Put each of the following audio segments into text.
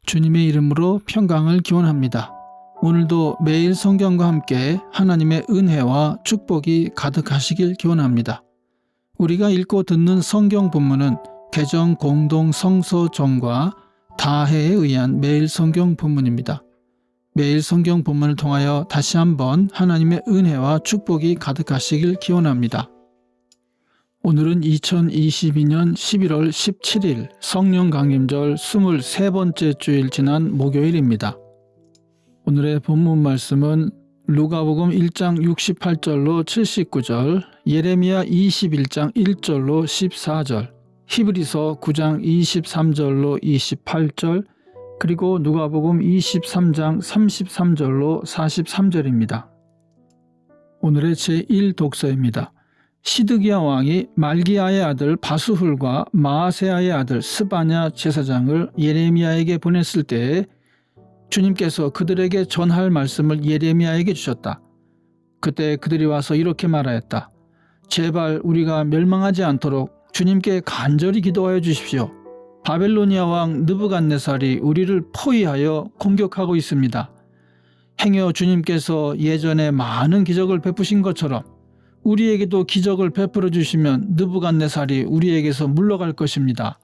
주님의 이름으로 평강을 기원합니다. 오늘도 매일 성경과 함께 하나님의 은혜와 축복이 가득하시길 기원합니다. 우리가 읽고 듣는 성경 본문은 개정 공동 성서정과 다해에 의한 매일 성경 본문입니다. 매일 성경 본문을 통하여 다시 한번 하나님의 은혜와 축복이 가득하시길 기원합니다. 오늘은 2022년 11월 17일 성령 강림절 23번째 주일 지난 목요일입니다. 오늘의 본문 말씀은 루가복음 1장 68절로 79절, 예레미야 21장 1절로 14절, 히브리서 9장 23절로 28절, 그리고 누가복음 23장 33절로 43절입니다. 오늘의 제1독서입니다. 시드기야 왕이 말기야의 아들 바수훌과 마아세야의 아들 스바냐 제사장을 예레미야에게 보냈을 때에 주님께서 그들에게 전할 말씀을 예레미야에게 주셨다. 그때 그들이 와서 이렇게 말하였다. 제발 우리가 멸망하지 않도록 주님께 간절히 기도하여 주십시오. 바벨로니아 왕 느부갓네살이 우리를 포위하여 공격하고 있습니다. 행여 주님께서 예전에 많은 기적을 베푸신 것처럼 우리에게도 기적을 베풀어 주시면 느부갓네살이 우리에게서 물러갈 것입니다.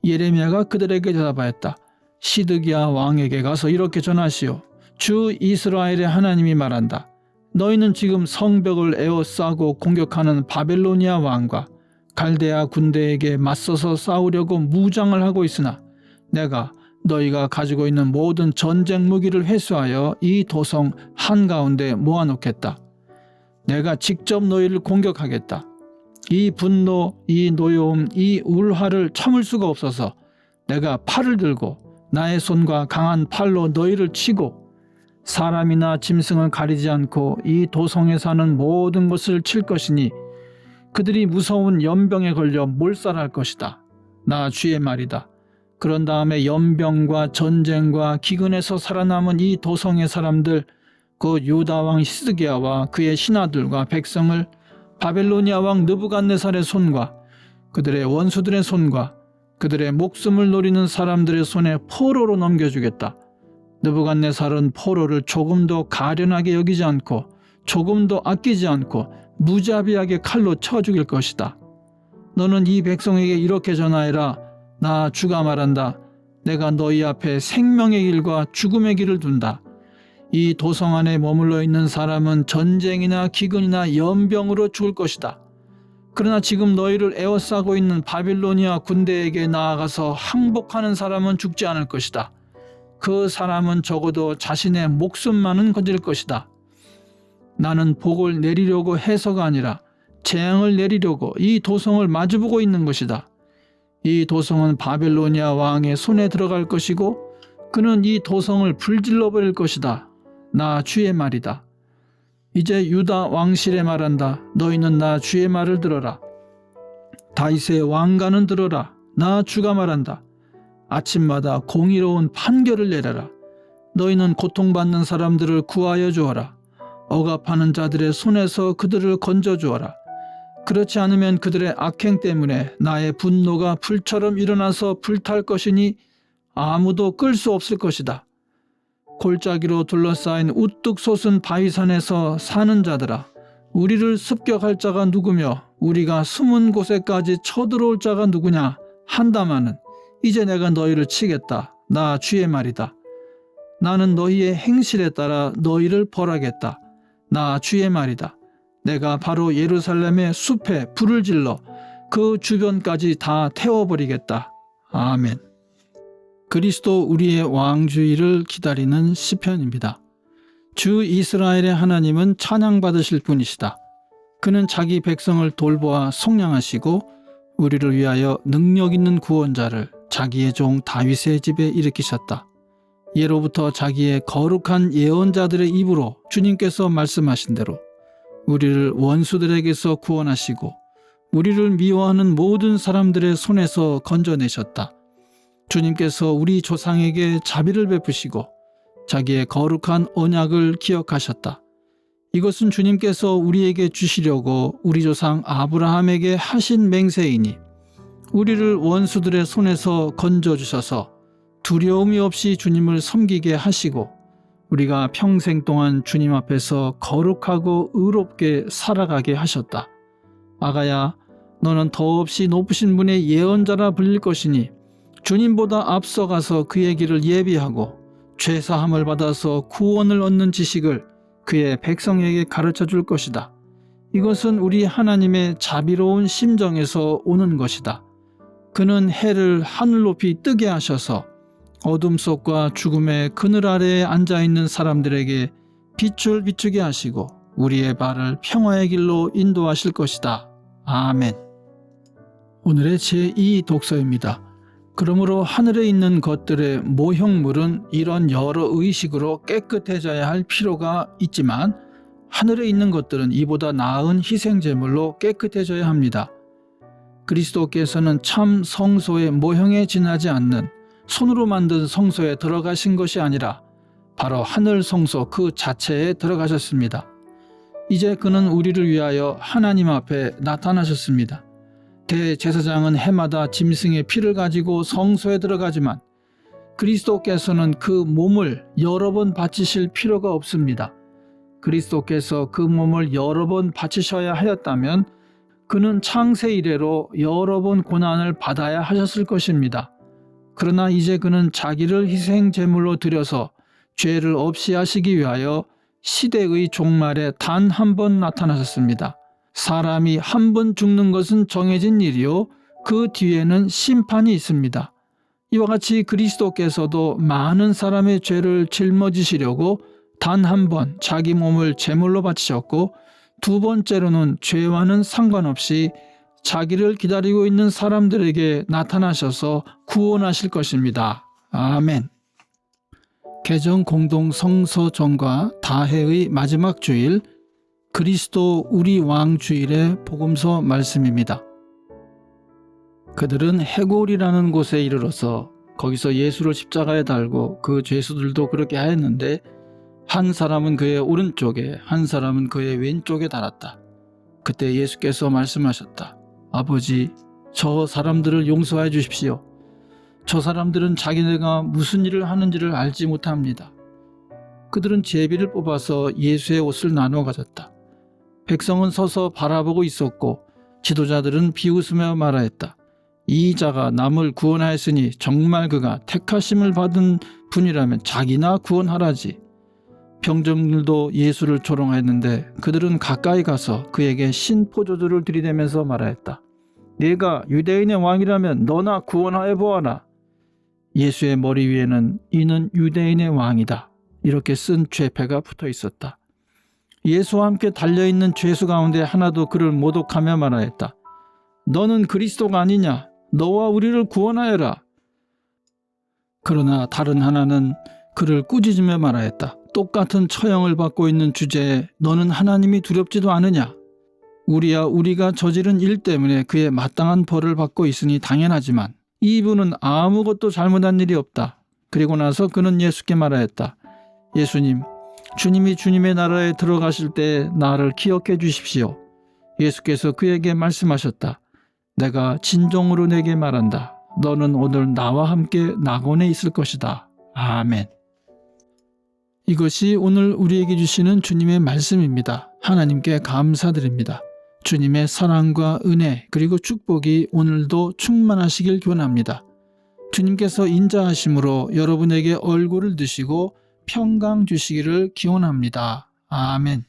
예레미야가 그들에게 대답하였다. 시드기야 왕에게 가서 이렇게 전하시오. 주 이스라엘의 하나님이 말한다. 너희는 지금 성벽을 에워싸고 공격하는 바벨로니아 왕과 갈대아 군대에게 맞서서 싸우려고 무장을 하고 있으나 내가 너희가 가지고 있는 모든 전쟁 무기를 회수하여 이 도성 한가운데 모아놓겠다. 내가 직접 너희를 공격하겠다. 이 분노, 이 노여움, 이 울화를 참을 수가 없어서 내가 팔을 들고 나의 손과 강한 팔로 너희를 치고 사람이나 짐승을 가리지 않고 이 도성에 사는 모든 것을 칠 것이니 그들이 무서운 연병에 걸려 몰살할 것이다. 나 주의 말이다. 그런 다음에 연병과 전쟁과 기근에서 살아남은 이 도성의 사람들 그 유다 왕 시드기야와 그의 신하들과 백성을 바벨로니아 왕 느부갓네살의 손과 그들의 원수들의 손과 그들의 목숨을 노리는 사람들의 손에 포로로 넘겨주겠다. 느부갓네살은 포로를 조금도 가련하게 여기지 않고 조금도 아끼지 않고 무자비하게 칼로 쳐 죽일 것이다. 너는 이 백성에게 이렇게 전하여라. 나 주가 말한다. 내가 너희 앞에 생명의 길과 죽음의 길을 둔다. 이 도성 안에 머물러 있는 사람은 전쟁이나 기근이나 연병으로 죽을 것이다. 그러나 지금 너희를 에워싸고 있는 바빌로니아 군대에게 나아가서 항복하는 사람은 죽지 않을 것이다. 그 사람은 적어도 자신의 목숨만은 건질 것이다. 나는 복을 내리려고 해서가 아니라 재앙을 내리려고 이 도성을 마주보고 있는 것이다. 이 도성은 바빌로니아 왕의 손에 들어갈 것이고 그는 이 도성을 불질러 버릴 것이다. 나 주의 말이다. 이제 유다 왕실에 말한다. 너희는 나 주의 말을 들어라. 다윗의 왕가는 들어라. 나 주가 말한다. 아침마다 공의로운 판결을 내려라. 너희는 고통받는 사람들을 구하여 주어라. 억압하는 자들의 손에서 그들을 건져 주어라. 그렇지 않으면 그들의 악행 때문에 나의 분노가 불처럼 일어나서 불탈 것이니 아무도 끌 수 없을 것이다. 골짜기로 둘러싸인 우뚝 솟은 바위산에서 사는 자들아, 우리를 습격할 자가 누구며 우리가 숨은 곳에까지 쳐들어올 자가 누구냐 한다마는 이제 내가 너희를 치겠다. 나 주의 말이다. 나는 너희의 행실에 따라 너희를 벌하겠다. 나 주의 말이다. 내가 바로 예루살렘의 숲에 불을 질러 그 주변까지 다 태워버리겠다. 아멘. 그리스도 우리의 왕주의를 기다리는 시편입니다. 주 이스라엘의 하나님은 찬양받으실 분이시다. 그는 자기 백성을 돌보아 속량하시고 우리를 위하여 능력 있는 구원자를 자기의 종 다윗의 집에 일으키셨다. 예로부터 자기의 거룩한 예언자들의 입으로 주님께서 말씀하신 대로 우리를 원수들에게서 구원하시고 우리를 미워하는 모든 사람들의 손에서 건져내셨다. 주님께서 우리 조상에게 자비를 베푸시고 자기의 거룩한 언약을 기억하셨다. 이것은 주님께서 우리에게 주시려고 우리 조상 아브라함에게 하신 맹세이니 우리를 원수들의 손에서 건져주셔서 두려움이 없이 주님을 섬기게 하시고 우리가 평생 동안 주님 앞에서 거룩하고 의롭게 살아가게 하셨다. 아가야, 너는 더없이 높으신 분의 예언자라 불릴 것이니 주님보다 앞서가서 그의 길을 예비하고 죄사함을 받아서 구원을 얻는 지식을 그의 백성에게 가르쳐 줄 것이다. 이것은 우리 하나님의 자비로운 심정에서 오는 것이다. 그는 해를 하늘 높이 뜨게 하셔서 어둠 속과 죽음의 그늘 아래에 앉아있는 사람들에게 빛을 비추게 하시고 우리의 발을 평화의 길로 인도하실 것이다. 아멘. 오늘의 제2 독서입니다. 그러므로 하늘에 있는 것들의 모형물은 이런 여러 의식으로 깨끗해져야 할 필요가 있지만 하늘에 있는 것들은 이보다 나은 희생제물로 깨끗해져야 합니다. 그리스도께서는 참 성소의 모형에 지나지 않는 손으로 만든 성소에 들어가신 것이 아니라 바로 하늘 성소 그 자체에 들어가셨습니다. 이제 그는 우리를 위하여 하나님 앞에 나타나셨습니다. 대제사장은 해마다 짐승의 피를 가지고 성소에 들어가지만 그리스도께서는 그 몸을 여러 번 바치실 필요가 없습니다. 그리스도께서 그 몸을 여러 번 바치셔야 하였다면 그는 창세 이래로 여러 번 고난을 받아야 하셨을 것입니다. 그러나 이제 그는 자기를 희생 제물로 드려서 죄를 없이 하시기 위하여 시대의 종말에 단 한 번 나타나셨습니다. 사람이 한 번 죽는 것은 정해진 일이요 그 뒤에는 심판이 있습니다. 이와 같이 그리스도께서도 많은 사람의 죄를 짊어지시려고 단 한 번 자기 몸을 제물로 바치셨고 두 번째로는 죄와는 상관없이 자기를 기다리고 있는 사람들에게 나타나셔서 구원하실 것입니다. 아멘. 개정 공동 성서전과 다해의 마지막 주일 그리스도 우리 왕 주일의 복음서 말씀입니다. 그들은 해골이라는 곳에 이르러서 거기서 예수를 십자가에 달고 그 죄수들도 그렇게 하였는데 한 사람은 그의 오른쪽에 한 사람은 그의 왼쪽에 달았다. 그때 예수께서 말씀하셨다. 아버지, 저 사람들을 용서해 주십시오. 저 사람들은 자기네가 무슨 일을 하는지를 알지 못합니다. 그들은 제비를 뽑아서 예수의 옷을 나누어 가졌다. 백성은 서서 바라보고 있었고 지도자들은 비웃으며 말하였다. 이 자가 남을 구원하였으니 정말 그가 택하심을 받은 분이라면 자기나 구원하라지. 병정들도 예수를 조롱하였는데 그들은 가까이 가서 그에게 신포도주를 들이대면서 말하였다. 네가 유대인의 왕이라면 너나 구원하여 보아라. 예수의 머리 위에는 이는 유대인의 왕이다 이렇게 쓴 죄패가 붙어 있었다. 예수와 함께 달려있는 죄수 가운데 하나도 그를 모독하며 말하였다. 너는 그리스도가 아니냐? 너와 우리를 구원하여라. 그러나 다른 하나는 그를 꾸짖으며 말하였다. 똑같은 처형을 받고 있는 주제에 너는 하나님이 두렵지도 않으냐? 우리가 저지른 일 때문에 그의 마땅한 벌을 받고 있으니 당연하지만 이분은 아무것도 잘못한 일이 없다. 그리고 나서 그는 예수께 말하였다. 예수님, 주님이 주님의 나라에 들어가실 때 나를 기억해 주십시오. 예수께서 그에게 말씀하셨다. 내가 진정으로 내게 말한다. 너는 오늘 나와 함께 낙원에 있을 것이다. 아멘. 이것이 오늘 우리에게 주시는 주님의 말씀입니다. 하나님께 감사드립니다. 주님의 사랑과 은혜 그리고 축복이 오늘도 충만하시길 기원합니다. 주님께서 인자하심으로 여러분에게 얼굴을 드시고 평강 주시기를 기원합니다. 아멘.